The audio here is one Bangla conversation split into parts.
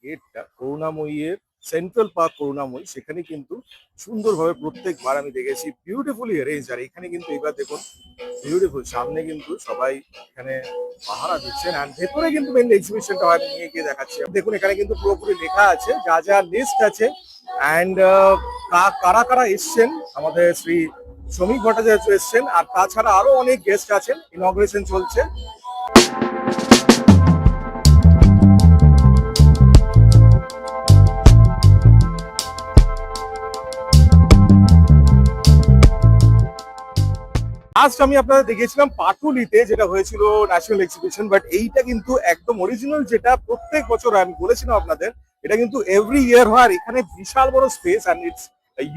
গেটটা করুণাময়ীর সেন্ট্রাল পার্ক করুণাময়ী, সেখানে কিন্তু সুন্দরভাবে প্রত্যেকবার আমি দেখেছি বিউটিফুলি অ্যারেঞ্জ। আর এখানে কিন্তু এবার দেখুন বিউটিফুল, সামনে কিন্তু সবাই এখানে পাহারা দিচ্ছেন আর ভেতরে কিন্তু মেন এক্সিবিশনটা হয়, আমি নিয়ে গিয়ে দেখাচ্ছি। দেখুন এখানে কিন্তু পুরোপুরি লেখা আছে, যা যা লিস্ট আছে অ্যান্ড কারা কারা এসছেন। আমাদের শ্রী শ্রমিক ভট্টাচার্য এসছেন, আর তাছাড়া আরো অনেক গেস্ট আছেন। ইনগ্রেশন চলছে। লাস্ট আমি আপনাদের দেখিয়েছিলাম পাটুলিতে, যেটা হয়েছিল ন্যাশনাল এক্সিবিশন, বাট এইটা কিন্তু একদম অরিজিনাল, যেটা প্রত্যেক বছর আমি বলেছিলাম আপনাদের। এটা কিন্তু এভরি ইয়ার হয়, আর এখানে বিশাল বড় space and it's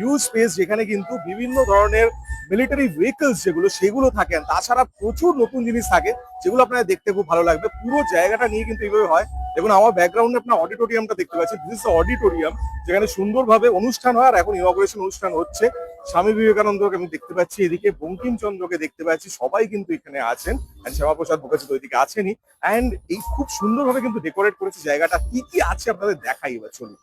use space, যেখানে কিন্তু বিভিন্ন ধরনের মিলিটারি ভেহিকলস যেগুলো সেগুলো থাকে। তাছাড়া প্রচুর নতুন জিনিস থাকে যেগুলো আপনাদের দেখতে খুব ভালো লাগবে। পুরো জায়গাটা নিয়ে কিন্তু এইভাবে হয়। দেখুন আমার ব্যাকগ্রাউন্ডে আপনার অডিটোরিয়ামটা দেখতে পাচ্ছেন, দিস ইজ অডিটোরিয়াম, যেখানে সুন্দরভাবে অনুষ্ঠান হয়। আর এখন ইনগ্রেশন অনুষ্ঠান হচ্ছে। স্বামী বিবেকানন্দকে আমি দেখতে পাচ্ছি, এদিকে বঙ্কিমচন্দ্রকে দেখতে পাচ্ছি, সবাই কিন্তু এখানে আছেন। শ্যামাপ্রসাদ মুখার্জি তো ওইদিকে আছেনই। অ্যান্ড এই খুব সুন্দরভাবে কিন্তু ডেকোরেট করেছে জায়গাটা। কি কি আছে আপনাদের দেখাই এবার, চলুন।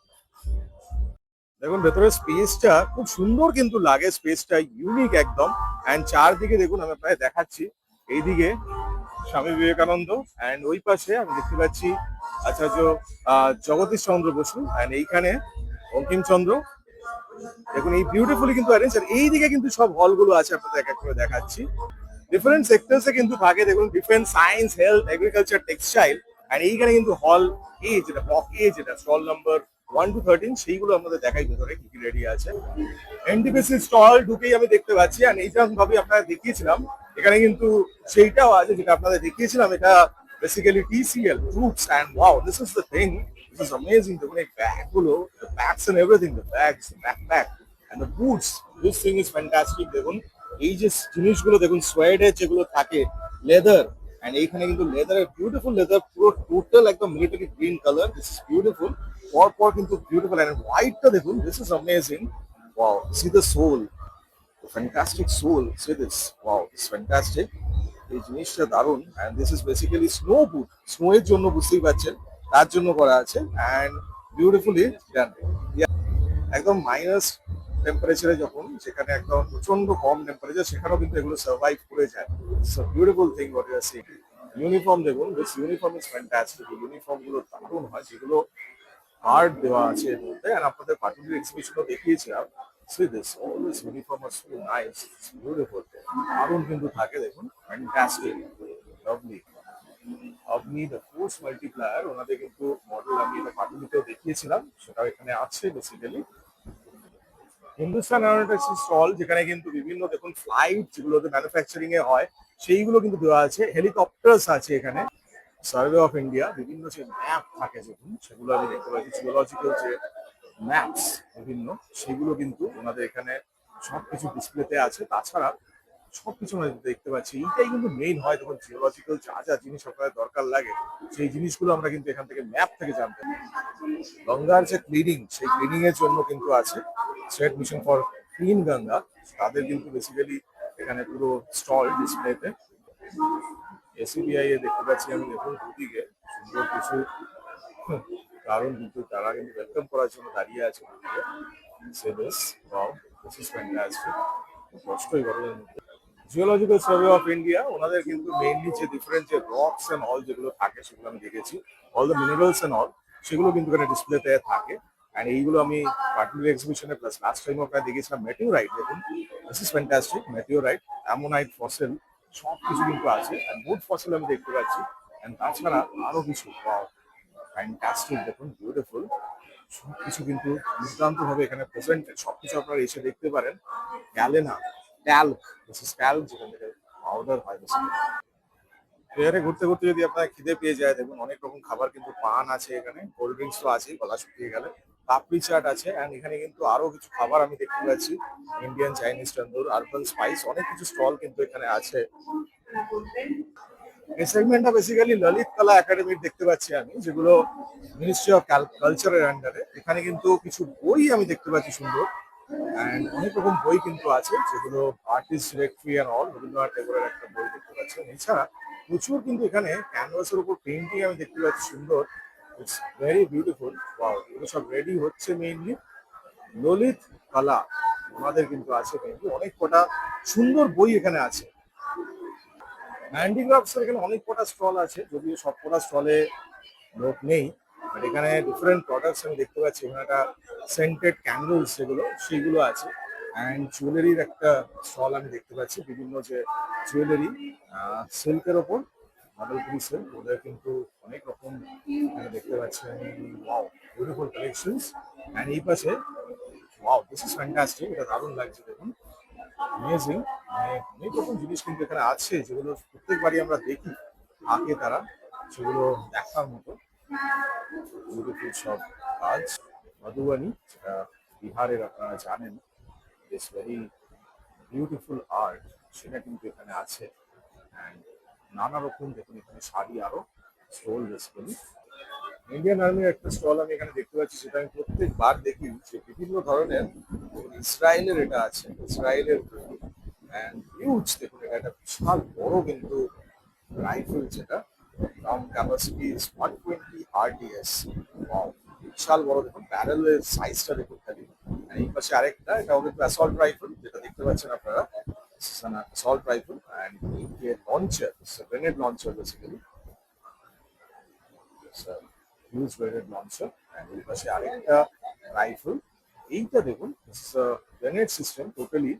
দেখুন ভেতরের স্পেসটা খুব সুন্দর কিন্তু লাগে, স্পেসটা ইউনিক একদম। অ্যান্ড চারদিকে দেখুন আমি আপনাদের দেখাচ্ছি, এইদিকে স্বামী বিবেকানন্দ, অ্যান্ড ওই পাশে আমি দেখতে পাচ্ছি আচার্য জগদীশ চন্দ্র বসু, অ্যান্ড এইখানে বঙ্কিমচন্দ্র। দেখুন এই বিউটিফুলি কিন্তু অ্যারেঞ্জ। আর এইদিকে কিন্তু সব হলগুলো আছে, আপনাদের এক এক করে দেখাচ্ছি। ডিফারেন্ট সেক্টরসে কিন্তু থাকে, দেখুন defence, science, health, agriculture, textile. আর এইখানে কিন্তু হল এ, যেটা ব্লক এ, যেটা স্টল নাম্বার 1 to 13, সেইগুলো আমাদের দেখাই ভেতরে কি কি রেডি আছে। এনটিপিসি স্টল ঢুকেই আমি দেখতে পাচ্ছি, আর এইটা ভাবে আপনারা দেখিয়েছিলাম, এখানে কিন্তু সেইটাও আছে যেটা আপনাদের দেখিয়েছিলাম। এটা basically TCL troops, and wow, this is the thing, this is amazing. দেখুন এই ব্যাগগুলো, the bags and everything, the bags, backpack and the boots, this thing is fantastic. দেখুন এই যে জিনিসগুলো দেখুন, সোয়েডের যেগুলো থাকে, লেদার, এন্ড এইখানে কিন্তু লেদারের, বিউটিফুল লেদার, পুরো টোটাল একদম military green colour, this is beautiful. পর কিন্তু বিউটিফুল, এন্ড হোয়াইটটা দেখুন, this is amazing. Wow, see the sole, fantastic sole, see this, wow, it's fantastic. এই জিনিসটা দারুণ। And this is basically snow boot, snow এর জন্য, বুঝতেই পারছেন, তার জন্য করা আছে। And beautifully done. একদম মাইনাস টেম্পারেচারে যখন, সেখানে একদম প্রচন্ড কম টেম্পারেচার, সেখানেও কিন্তু এগুলো সার্ভাইভ করে যায়। So beautiful thing what you are seeing. Uniform দেখুন, this uniform is fantastic. Uniform গুলো দারুণ হয়, যেগুলো কার্ড দেওয়া আছে এর মধ্যে। আর আপনাদের পার্টিকুলার এক্সিবিশনও দেখিয়েছিলাম। See this, all this uniform are so nice, it's beautiful. দারুণ কিন্তু থাকে, দেখুন ফ্যান্টাস্টিক, লাভলি। আপনি দ্য ফোর্স মাল্টিপ্লায়ার, ওনাদের কিন্তু মডেল আমি এটা পাটুলিতেও দেখিয়েছিলাম, সেটাও এখানে আছে বেসিক্যালি। হিন্দুস্তান এরোনটিক্স স্টল, যেখানে কিন্তু বিভিন্ন দেখুন ফ্লাইট যেগুলোতে ম্যানুফ্যাকচারিং এ হয়, সেইগুলো কিন্তু দেওয়া আছে। হেলিকপ্টার্স আছে এখানে। সার্ভে অফ ইন্ডিয়া, বিভিন্ন যে ম্যাপ থাকে দেখুন, সেগুলো আমি দেখতে পাচ্ছি। জিওলজিক্যাল যে ম্যাপস বিভিন্ন, সেগুলো কিন্তু ওনাদের এখানে সবকিছু ডিসপ্লেতে আছে। তাছাড়া সবকিছু আমরা দেখতে পাচ্ছি। এইটাই কিন্তু মেইন হয়, তখন জিওলজিক্যাল যা যা জিনিস আপনাদের দরকার লাগে, সেই জিনিসগুলো আমরা কিন্তু এখান থেকে ম্যাপ থেকে জানতে পারি। গঙ্গার যে ক্লিনিং, সেই ক্লিনিং এর জন্য কিন্তু আছে state mission for clean Ganga, তাদের কিন্তু বেসিক্যালি এখানে পুরো স্টল ডিসপ্লেতে। এসিবিআই এ দেখতে পাচ্ছি আমি, দেখুন দুদিকে সুন্দর কিছু, কারণ কিন্তু তারা কিন্তু ওয়েলকাম করার জন্য দাঁড়িয়ে আছে দুদিকে। Say this, wow, this is fantastic. কষ্টই গরমের মধ্যে। জিওলজিক্যাল সার্ভে অফ ইন্ডিয়া, ওনাদের কিন্তু মেইনলি যে ডিফারেন্ট যে রকস এন্ড অল যেগুলো থাকে, সেগুলো আমি দেখেছি। All the minerals and all, সেগুলো কিন্তু এখানে ডিসপ্লেতে থাকে। অ্যান্ড এইগুলো আমি পার্টিকুলার এক্সিবিশনে, প্লাস লাস্ট টাইম আপনারা দেখেছিলাম মেটিওরাইট, দেখুন this is fantastic. Meteorite, ammonite fossil, সব কিছু কিন্তু আছে। অ্যান্ড মুড ফসিল আমি দেখতে পাচ্ছি। অ্যান্ড তাছাড়া আরো কিছু, ফ্যান্টাস্টিক, দেখুন বিউটিফুল। সবকিছু কিন্তু দুর্দান্ত ভাবে এখানে প্রেজেন্টেড, সবকিছু আপনারা এসে দেখতে পারেন। Galena, talc, this is talc, যেখান থেকে পাউডার হয়। ফেয়ারে ঘুরতে ঘুরতে যদি আপনার খিদে পেয়ে যায়, দেখুন অনেক রকম খাবার কিন্তু পান আছে এখানে, কোল্ড ড্রিঙ্কস তো আছেই, গলা শুকিয়ে গেলে। পাপড়ি চাট আছে, অ্যান্ড এখানে কিন্তু আরো কিছু খাবার আমি দেখতে পাচ্ছি। ইন্ডিয়ান, চাইনিজ, তন্দুর, আরবান স্পাইস, অনেক কিছু স্টল কিন্তু এখানে আছে। এই সেগমেন্টটা বেসিক্যালি ললিত কলা একাডেমির দেখতে পাচ্ছি আমি, যেগুলো মিনিস্ট্রি অফ কালচারের আন্ডারে। এখানে কিন্তু কিছু বই আমি দেখতে পাচ্ছি সুন্দর, অ্যান্ড অনেক রকম বই কিন্তু আছে, যেগুলো artist directory and all, Rabindranath ঠাকুরের একটা বই দেখতে পাচ্ছেন। এছাড়া প্রচুর কিন্তু এখানে ক্যানভাসের উপর পেন্টিং আমি দেখতে পাচ্ছি সুন্দর, ইটস ভেরি বিউটিফুল। ওয়াও, এগুলো সব রেডি হচ্ছে মেইনলি ললিত কলা, ওনাদের কিন্তু আছে মেইনলি অনেক কটা সুন্দর বই এখানে আছে। হ্যান্ডিক্রাফটস এখানে অনেক কটা স্টল আছে, যদিও সব কটা স্টলে লোক নেই, বাট এখানে ডিফারেন্ট প্রোডাক্টস আমি দেখতে পাচ্ছি। এখানে একটা সেন্টেড ক্যান্ডেলস যেগুলো সেইগুলো আছে, অ্যান্ড জুয়েলারির একটা স্টল আমি দেখতে পাচ্ছি। বিভিন্ন যে জুয়েলারি সিল্কের ওপর, ভাগলপুরি সিল্ক, ওদের কিন্তু অনেক রকম এখানে দেখতে পাচ্ছি আমি। Wow, beautiful collections. অ্যান্ড এই পাশে, ওয়াও দিস ইজ ফ্যান্টাস্টিক, এটা দারুণ লাগছে দেখুন, অ্যামেজিং। মানে অনেক রকম জিনিস কিন্তু এখানে আছে যেগুলো প্রত্যেকবারই আমরা দেখি আগে তারা, সেগুলো দেখার মতো বিউটিফুল সব কাজ। মধুবানি, যেটা বিহারের আপনারা জানেন, ইটস ভেরি বিউটিফুল আর্ট, সেটা কিন্তু এখানে আছে। অ্যান্ড নানা রকম দেখুন এখানে শাড়ি আরো স্টল বেসিক্যালি। ইন্ডিয়ান আর্মির একটা স্টল আমি এখানে দেখতে পাচ্ছি, সেটা আমি প্রত্যেকবার দেখি যে বিভিন্ন ধরনের। ইসরায়েলের এটা আছে, ইসরায়েলের হিউজ, দেখুন এটা একটা বিশাল বড় কিন্তু রাইফেল, যেটা ground capacity is 120 RDS। Wow, বিশাল বড়, দেখুন ব্যারেলের সাইজটা দেখুন খালি। আর এই পাশে আরেকটা, এটাও কিন্তু অ্যাসল্ট রাইফেল, যেটা দেখতে পাচ্ছেন আপনারা, অ্যাসল্ট রাইফেল। অ্যান্ড এই launcher, grenade launcher basically, huge grenade launcher. And এই পাশে আরেকটা রাইফেল। এইটা দেখুন, grenade system, totally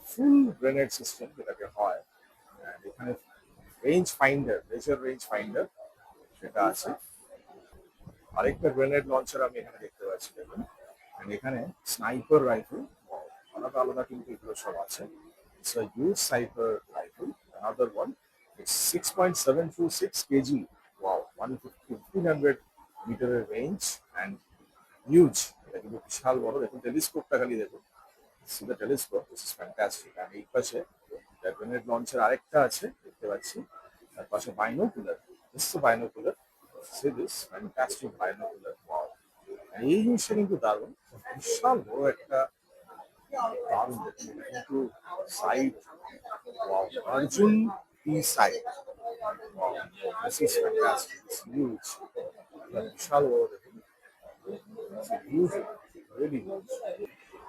full grenade system যেটাকে হয়। And এখানে range finder, laser range finder সেটা আছে। আরেকটা গ্রেনেড লঞ্চার আমি এখানে দেখতে পাচ্ছি দেখুন। And এখানে স্নাইপার রাইফেল, আলাদা আলাদা কিন্তু এগুলো সব আছে। It's a huge sniper rifle. Another one, it's 6.726 kg. Wow, 1500 মিটারের রেঞ্জ অ্যান্ড হিউজ। এটা কিন্তু বিশাল বড়, দেখুন টেলিস্কোপটা খালি দেখুন। See the telescope, this is fantastic. আর এই পাশে গ্রেনেড লঞ্চার আরেকটা আছে দেখতে পাচ্ছি, তার পাশে binocular, this is binocular, C this fantastic binocular. Wow, এই জিনিসটা কিন্তু দারুণ, বিশাল বড় একটা, দারুণ দেখুন এটা কিন্তু সাইড। ওয়াও, অর্জুন টি side. Wow, this is fantastic, huge, বিশাল বড় দেখুন, হিউজ, রিয়েলি হিউজ।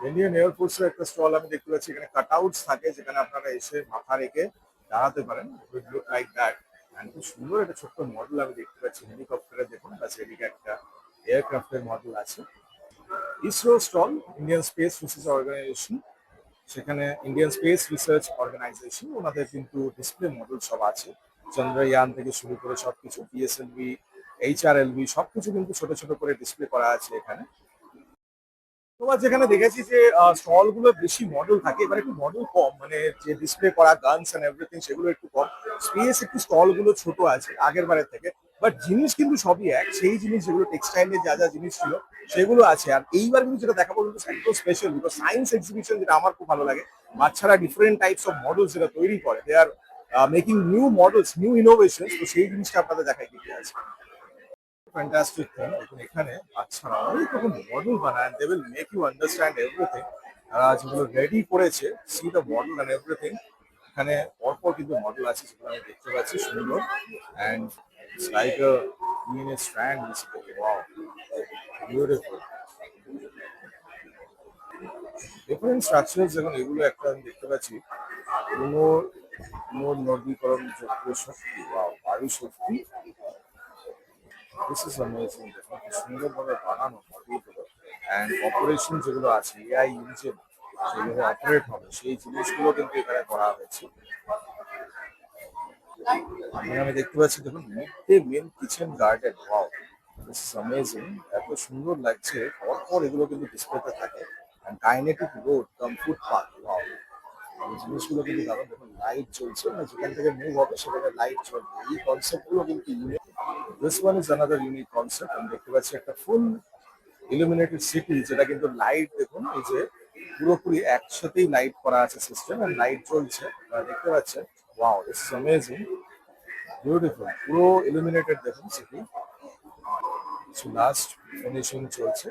ইন্ডিয়ান এয়ারফোর্সের একটা স্টল আমি দেখতে পাচ্ছি, এখানে কাটআউটস থাকে যেখানে আপনারা এসে মাথা রেখে দাঁড়াতে পারেন, লুক লাইক দ্যাট। অ্যান্ড খুব সুন্দর একটা ছোট্ট মডেল আমি দেখতে পাচ্ছি হেলিকপ্টারে, দেখুন প্লাস এদিকে একটা এয়ারক্রাফটের মডেল আছে। ISRO stall, Indian Space Research Organisation, সেখানে ইন্ডিয়ান স্পেস রিসার্চ অর্গানাইজেশন, ওনাদের কিন্তু ডিসপ্লে মডেল সব আছে। চন্দ্রয়ান থেকে শুরু করে সবকিছু, পিএসএলভি, এইচআরএলভি সবকিছু কিন্তু ছোট ছোট করে ডিসপ্লে করা আছে এখানে। তোমার যেখানে দেখেছি যে স্টল গুলো বেশি মডেল থাকে, এবার একটু মডেল কম, মানে যে ডিসপ্লে করা গানস এন্ড এভরিথিং সেগুলো একটু কম, স্পেস একটু স্টল গুলো ছোট আছে আগের বারের থেকে। বাট জিনিস কিন্তু সবই এক, সেই জিনিস যেগুলো টেক্সটাইলের যা যা জিনিস ছিল সেগুলো আছে। আর এইবার কিন্তু যেটা দেখাবো কিন্তু একদম স্পেশাল, বিকজ সায়েন্স এক্সিবিশন, যেটা আমার খুব ভালো লাগে, বাচ্চারা ডিফারেন্ট টাইপস অফ মডেলস যেটা তৈরি করে, they are making new models, new innovation, তো সেই জিনিসটা আপনাদের দেখাই কি আছে। ফ্যান্টাস্টিক থিং, দেখুন এখানে বাচ্চারা অনেক রকম মডেল বানায়, they will make you understand everything. তারা যেগুলো রেডি করেছে, see the model and everything, এখানে পরপর কিন্তু মডেল আছে যেগুলো আমি দেখতে পাচ্ছি সুন্দর। And it's like a DNA strand basically. Wow, beautiful, different structure, যেমন এগুলো একটা আমি দেখতে পাচ্ছি পুনর্নবীকরণ যোগ্য শক্তি, ওয়াও, বায়ু শক্তি। দিস ইজ অ্যামেজিং, দেখুন কি সুন্দরভাবে বানানো মডেলগুলো। অ্যান্ড অপারেশন যেগুলো আছে, এআই ইঞ্জিন যেগুলো অপারেট হবে, সেই জিনিসগুলো কিন্তু এখানে করা হয়েছে। আমি দেখতে পাচ্ছি দেখুন mid day meal kitchen garden. Wow, this is amazing, এত সুন্দর লাগছে, পরপর এগুলো কিন্তু ডিসপ্লেতে থাকে। And kinetic road cum footpath. Wow, এই জিনিসগুলো কিন্তু দারুণ, দেখুন লাইট চলছে, মানে যেখান থেকে মুভ হবে সেখানে লাইট চলবে, এই কনসেপ্ট গুলো কিন্তু unique. This one is another unique concept. আমি দেখতে পাচ্ছি একটা ফুল ইলুমিনেটেড সিটি, যেটা কিন্তু লাইট, দেখুন এই যে পুরোপুরি একসাথেই লাইট করা আছে সিস্টেম, আর লাইট জ্বলছে, আপনারা দেখতে পাচ্ছেন। Wow, this is amazing, beautiful, পুরো ইলুমিনেটেড দেখুন সিটি। কিছু লাস্ট ফিনিশিং চলছে,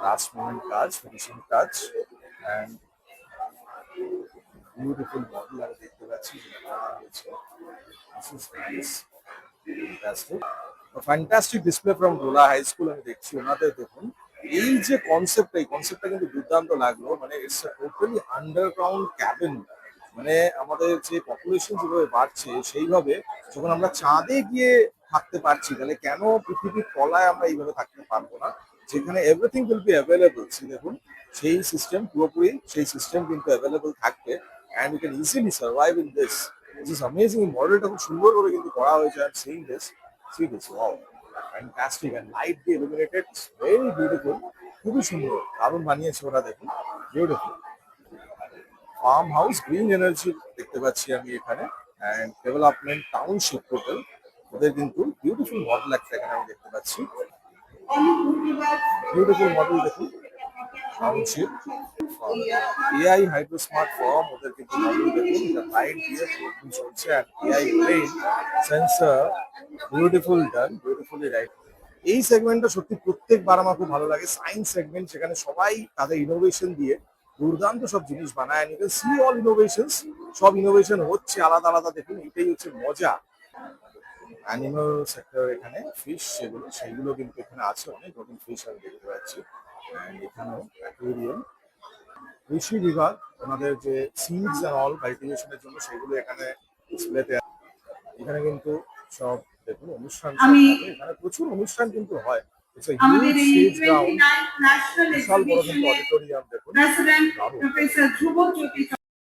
লাস্ট মোমেন্ট কাজ, ফিনিশিং কাজ। অ্যান্ড বিউটিফুল মডেল আমি দেখতে পাচ্ছি যেটা করা হয়েছে। This is nice, fantastic. Fantastic display from Dola high school আমি দেখছি ওনাদের দেখুন এই যে কনসেপ্টটা এই কনসেপ্টটা কিন্তু দুর্দান্ত লাগলো মানে ইটস টোটালি আন্ডারগ্রাউন্ড ক্যাবিন মানে আমাদের যে পপুলেশন যেভাবে বাড়ছে সেইভাবে যখন আমরা চাঁদে গিয়ে থাকতে পারছি তাহলে কেন পৃথিবীর তলায় আমরা এইভাবে থাকতে পারবো না যেখানে এভরিথিং উইল বি অ্যাভেলেবল দেখুন সেই সিস্টেম পুরোপুরি সেই সিস্টেম কিন্তু অ্যাভেলেবল থাকবে and you can easily survive in this this amazing মডেলটা খুব সুন্দর করে কিন্তু করা হয়েছে আর seeing this see this wow fantastic and light দিয়ে illuminated it's very beautiful খুবই সুন্দর দারুণ বানিয়েছে ওরা দেখুন beautiful farm house green energy দেখতে পাচ্ছি আমি এখানে অ্যান্ড ডেভেলপমেন্ট টাউনশিপ টোটাল ওদের কিন্তু বিউটিফুল মডেল একটা এখানে আমি দেখতে পাচ্ছি বিউটিফুল মডেল দেখুন township AI hydro smart farm ওদের কিন্তু মডেল দেখুন লাইট দিয়ে পুরোপুরি চলছে আর এআই ব্রেন সেন্সর বিউটিফুল ডান বিউটিফুলি রাইট এই সেগমেন্টটা সত্যি প্রত্যেকবার আমার খুব ভালো লাগে সায়েন্স সেগমেন্ট সেখানে সবাই তাদের ইনোভেশন দিয়ে দুর্দান্ত সব জিনিস বানায় নিতে সি অল ইনোভেশনস সব ইনোভেশন হচ্ছে আলাদা আলাদা দেখুন এটাই হচ্ছে মজা অ্যানিমাল সেক্টর এখানে ফিশ সেগুলো সেইগুলো কিন্তু এখানে আছে অনেক রকম ফিশ আমি দেখতে পাচ্ছি অ্যান্ড এখানেও অ্যাকুয়ারিয়াম কৃষি বিভাগ ওনাদের যে সিডস অ্যান্ড অল কাল্টিভেশনের জন্য সেগুলো এখানে ডিসপ্লেতে এখানে কিন্তু সব দেখুন অনুষ্ঠান সব হবে। এখানে প্রচুর অনুষ্ঠান কিন্তু হয় it's a huge stage ground বিশাল বড় কিন্তু অডিটোরিয়াম দেখুন দারুণ